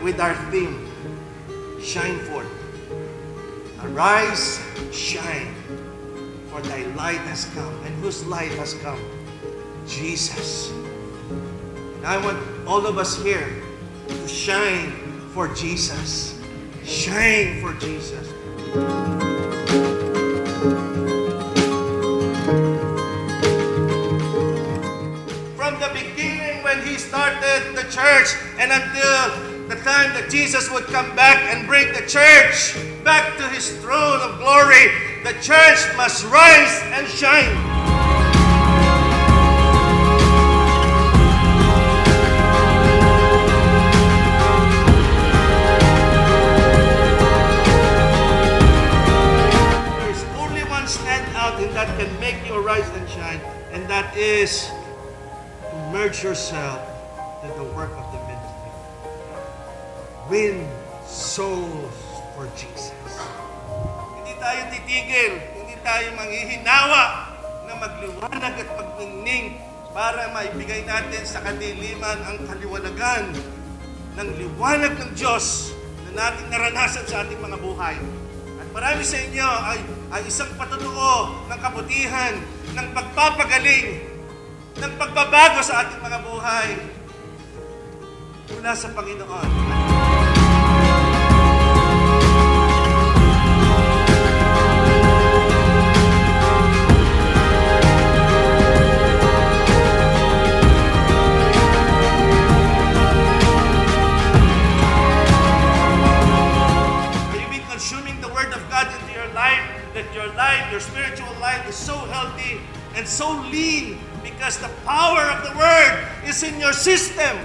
with our theme, Shine Forth. Arise, shine, for thy light has come. And whose light has come? Jesus. And I want all of us here to shine for Jesus. Shine for Jesus. From the beginning when He started the church and until the time that Jesus would come back and bring the church back to His throne of glory, the church must rise and shine. There is only one standout and that can make you arise and shine, and that is to merge yourself to the work of the ministry. Win souls for Jesus. Hindi tayo titigil, hindi tayo manghihinawa na magliwanag at magningning para maibigay natin sa kadiliman ang kaliwanagan ng liwanag ng Diyos na natin naranasan sa ating mga buhay. At marami sa inyo ay isang patutuo ng kabutihan, ng pagpapagaling, ng pagbabago sa ating mga buhay mula sa Panginoon. Your spiritual life is so healthy and so lean because the power of the Word is in your system.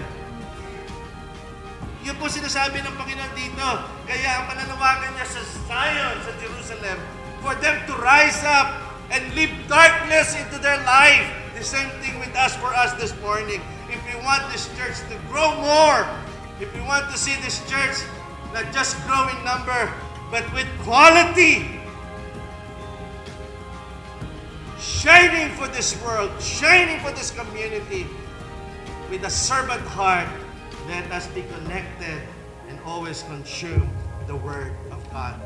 Yun po sinasabi ng Panginoon dito. Kaya ang pananawagan niya sa Zion, sa Jerusalem, for them to rise up and leave darkness into their life. The same thing with us for us this morning. If we want this church to grow more, if we want to see this church not just grow in number, but with quality, shining for this world, shining for this community, with a servant heart, let us be connected and always consume the Word of God.